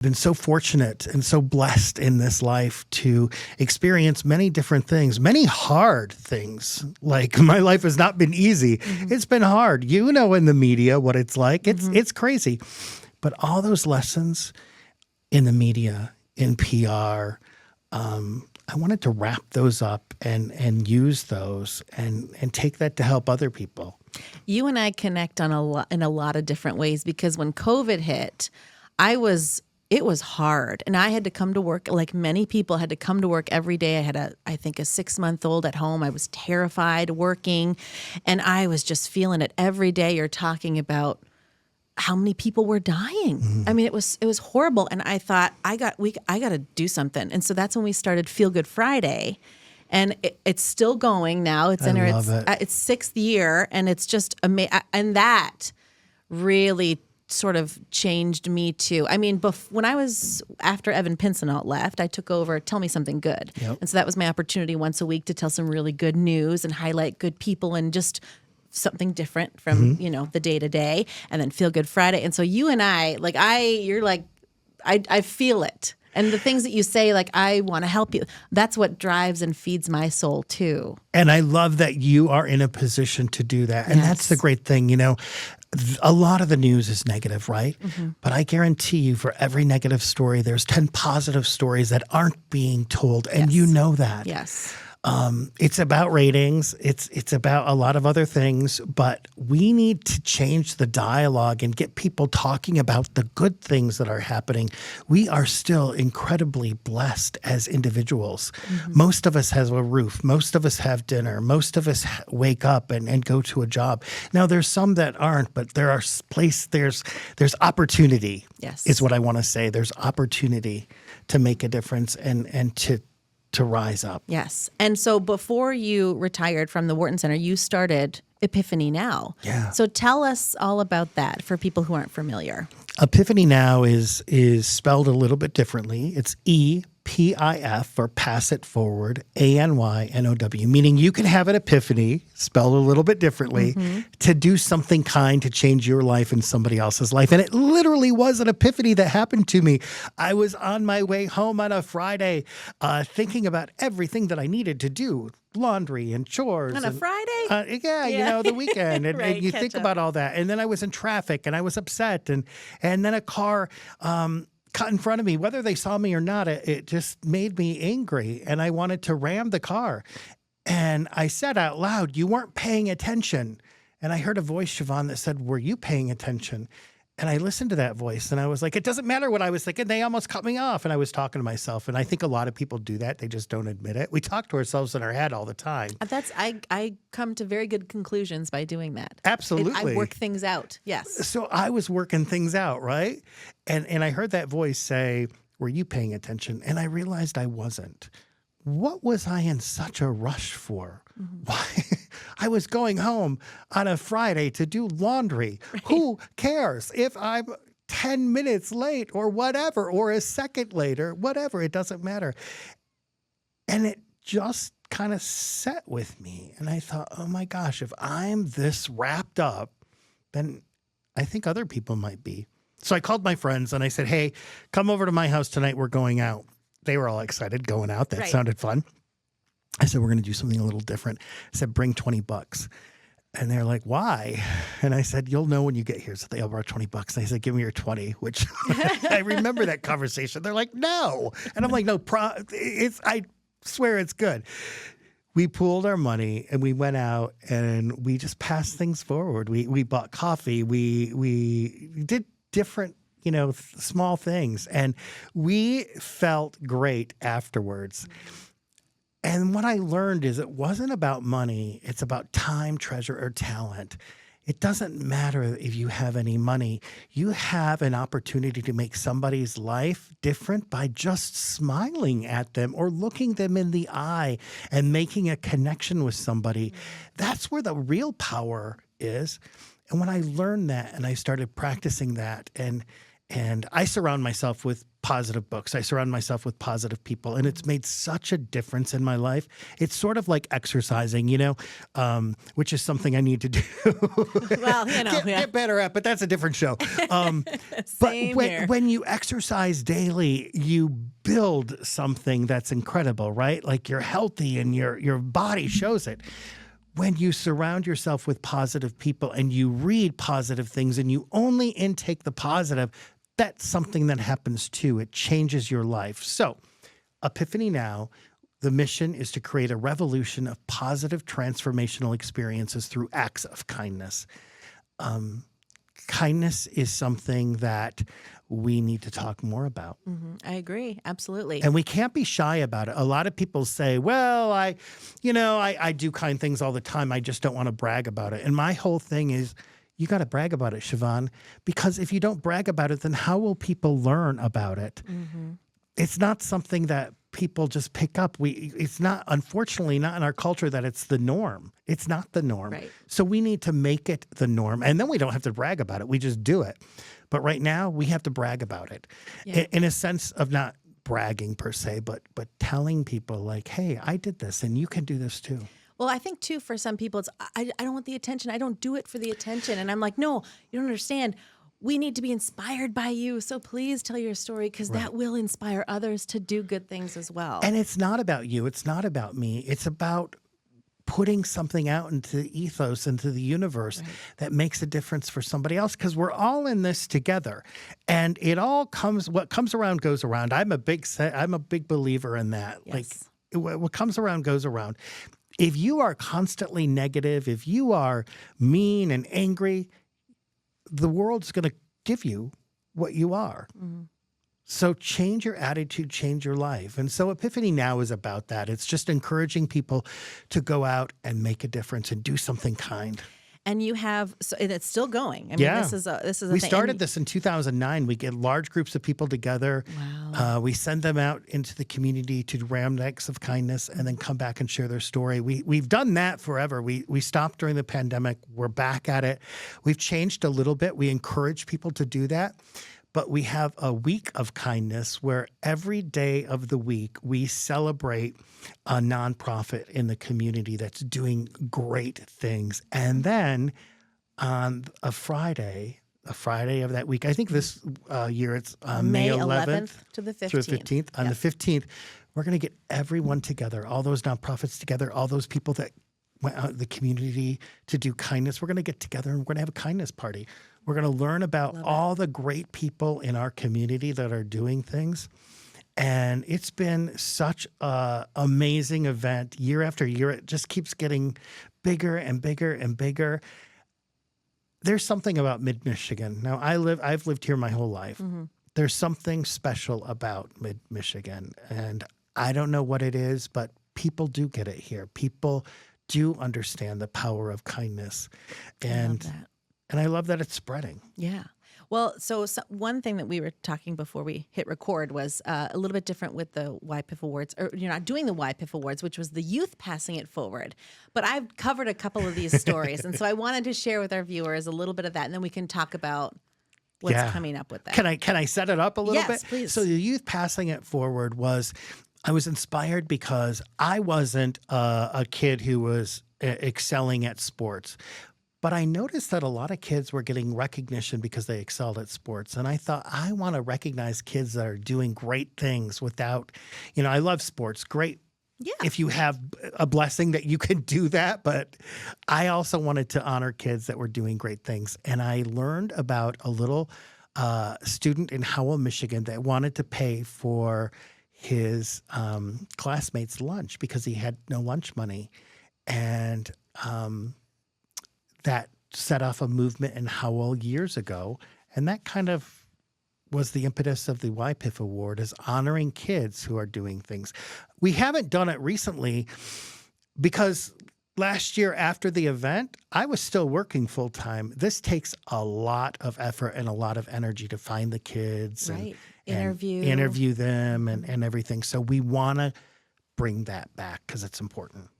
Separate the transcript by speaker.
Speaker 1: been so fortunate and so blessed in this life to experience many different things, many hard things. Like my life has not been easy. Mm-hmm. It's been hard. You know, in the media, what it's like. It's crazy. But all those lessons in the media, in PR, I wanted to wrap those up and use those and take that to help other people.
Speaker 2: You and I connect in a lot of different ways, because when COVID hit, it was hard. And I had to come to work, like many people had to come to work every day. I had I think a 6-month-old at home. I was terrified working, and I was just feeling it every day. You're talking about how many people were dying. Mm-hmm. I mean, it was horrible. And I thought, I got to do something. And so that's when we started Feel Good Friday. And it's still going now. It's its sixth year, and it's just amazing. And that really sort of changed me too. I mean, when I was after Evan Pincinot left, I took over Tell Me Something Good. Yep. And so that was my opportunity once a week to tell some really good news and highlight good people and just something different from, the day to day, and then Feel Good Friday. And so you and I feel it. And the things that you say, like, I want to help you, that's what drives and feeds my soul too.
Speaker 1: And I love that you are in a position to do that. And that's the great thing, a lot of the news is negative, right? Mm-hmm. But I guarantee you, for every negative story, there's 10 positive stories that aren't being told. And you know that.
Speaker 2: Yes.
Speaker 1: It's about ratings. It's about a lot of other things, but we need to change the dialogue and get people talking about the good things that are happening. We are still incredibly blessed as individuals. Mm-hmm. Most of us have a roof. Most of us have dinner. Most of us wake up and go to a job. Now, there's some that aren't, but there's opportunity.
Speaker 2: Yes,
Speaker 1: is what I want to say. There's opportunity to make a difference and to rise up.
Speaker 2: Yes. And so before you retired from the Wharton Center, you started Epiphany Now.
Speaker 1: Yeah.
Speaker 2: So tell us all about that for people who aren't familiar.
Speaker 1: Epiphany Now is spelled a little bit differently. It's EPIF, or Pass It Forward, ANYNOW, meaning you can have an epiphany, spelled a little bit differently, to do something kind to change your life and somebody else's life. And it literally was an epiphany that happened to me. I was on my way home on a Friday thinking about everything that I needed to do, laundry and chores.
Speaker 2: On a Friday?
Speaker 1: The weekend. And,
Speaker 2: right,
Speaker 1: and you think about all that. And then I was in traffic and I was upset. And then a car cut in front of me. Whether they saw me or not, it just made me angry. And I wanted to ram the car. And I said out loud, "You weren't paying attention." And I heard a voice, Siobhan, that said, "Were you paying attention?" And I listened to that voice and I was like, it doesn't matter what I was thinking. They almost cut me off. And I was talking to myself. And I think a lot of people do that. They just don't admit it. We talk to ourselves in our head all the time.
Speaker 2: I come to very good conclusions by doing that.
Speaker 1: Absolutely.
Speaker 2: I work things out. Yes.
Speaker 1: So I was working things out, right? And I heard that voice say, "Were you paying attention?" And I realized I wasn't. What was I in such a rush for? Mm-hmm. Why? I was going home on a Friday to do laundry. Right. Who cares if I'm 10 minutes late or whatever, or a second later, whatever, it doesn't matter. And it just kind of set with me. And I thought, oh my gosh, if I'm this wrapped up, then I think other people might be. So I called my friends and I said, "Hey, come over to my house tonight. We're going out." They were all excited going out. That sounded fun. I said, "We're going to do something a little different." I said, "Bring $20. And they're like, "Why?" And I said, "You'll know when you get here." So they all brought $20. And I said, "Give me your 20, which I remember that conversation. They're like, "No." And I'm like, "No, I swear it's good." We pooled our money and we went out and we just passed things forward. We bought coffee. We did different small things. And we felt great afterwards. And what I learned is it wasn't about money. It's about time, treasure, or talent. It doesn't matter if you have any money. You have an opportunity to make somebody's life different by just smiling at them or looking them in the eye and making a connection with somebody. That's where the real power is. And when I learned that and I started practicing that, and I surround myself with positive books. I surround myself with positive people, and it's made such a difference in my life. It's sort of like exercising, which is something I need to do.
Speaker 2: Well,
Speaker 1: get better at, but that's a different show.
Speaker 2: Same here.
Speaker 1: When you exercise daily, you build something that's incredible, right? Like you're healthy and your body shows it. When you surround yourself with positive people and you read positive things and you only intake the positive, that's something that happens too. It changes your life. So, Epiphany Now, the mission is to create a revolution of positive transformational experiences through acts of kindness. Kindness is something that we need to talk more about.
Speaker 2: I agree. Absolutely.
Speaker 1: And we can't be shy about it. A lot of people say, well, I do kind things all the time. I just don't want to brag about it. And my whole thing is, you got to brag about it, Siobhan, because if you don't brag about it, then how will people learn about it? It's not something that people just pick up. It's not, unfortunately, not in our culture that it's the norm. It's not the norm.
Speaker 2: Right.
Speaker 1: So we need to make it the norm. And then we don't have to brag about it. We just do it. But right now, we have to brag about it in a sense of not bragging per se, but telling people like, hey, I did this and you can do this too.
Speaker 2: Well, I think too, for some people, it's, I don't want the attention. I don't do it for the attention. And I'm like, no, you don't understand. We need to be inspired by you. So please tell your story, because that will inspire others to do good things as well.
Speaker 1: And it's not about you. It's not about me. It's about putting something out into the ethos, into the universe that makes a difference for somebody else, because we're all in this together. And it all what comes around goes around. I'm a big believer in that.
Speaker 2: Yes.
Speaker 1: Like what comes around goes around. If you are constantly negative, if you are mean and angry, the world's going to give you what you are. So change your attitude, change your life. And so Epiphany Now is about that. It's just encouraging people to go out and make a difference and do something kind.
Speaker 2: And you have, and it's still going. I mean, this is a
Speaker 1: We
Speaker 2: thing.
Speaker 1: started this in 2009. We get large groups of people together.
Speaker 2: Wow.
Speaker 1: We send them out into the community to do random acts of kindness and then come back and share their story. We've done that forever. We stopped during the pandemic. We're back at it. We've changed a little bit. We encourage people to do that. But we have a week of kindness where every day of the week we celebrate a nonprofit in the community that's doing great things. And then on a Friday of that week, I think this year it's May 11th
Speaker 2: to the 15th.
Speaker 1: Through the 15th. On the 15th, we're going to get everyone together, all those nonprofits together, all those people that went out in the community to do kindness. We're going to get together and we're going to have a kindness party. We're going to learn about all the great people in our community that are doing things. And it's been such an amazing event year after year. It just keeps getting bigger and bigger and bigger. There's something about mid-Michigan. Now, I've lived here my whole life. There's something special about mid-Michigan. And I don't know what it is, but people do get it here. People do understand the power of kindness. And I love that it's spreading.
Speaker 2: Yeah. Well, so one thing that we were talking before we hit record was a little bit different with the YPIF Awards, or you're not doing the YPIF Awards, which was the youth passing it forward. But I've covered a couple of these stories, and so I wanted to share with our viewers a little bit of that, and then we can talk about what's coming up with that.
Speaker 1: Can I set it up a little bit?
Speaker 2: Yes, please.
Speaker 1: So the youth passing it forward I was inspired because I wasn't a kid who was excelling at sports. But I noticed that a lot of kids were getting recognition because they excelled at sports. And I thought, I want to recognize kids that are doing great things without, I love sports. Great.
Speaker 2: Yeah.
Speaker 1: If you have a blessing that you can do that. But I also wanted to honor kids that were doing great things. And I learned about a little student in Howell, Michigan that wanted to pay for his classmates' lunch because he had no lunch money. And that set off a movement in Howell years ago. And that kind of was the impetus of the YPIF Award, is honoring kids who are doing things. We haven't done it recently because last year after the event, I was still working full time. This takes a lot of effort and a lot of energy to find the kids and interview them and everything. So we want to bring that back because it's important.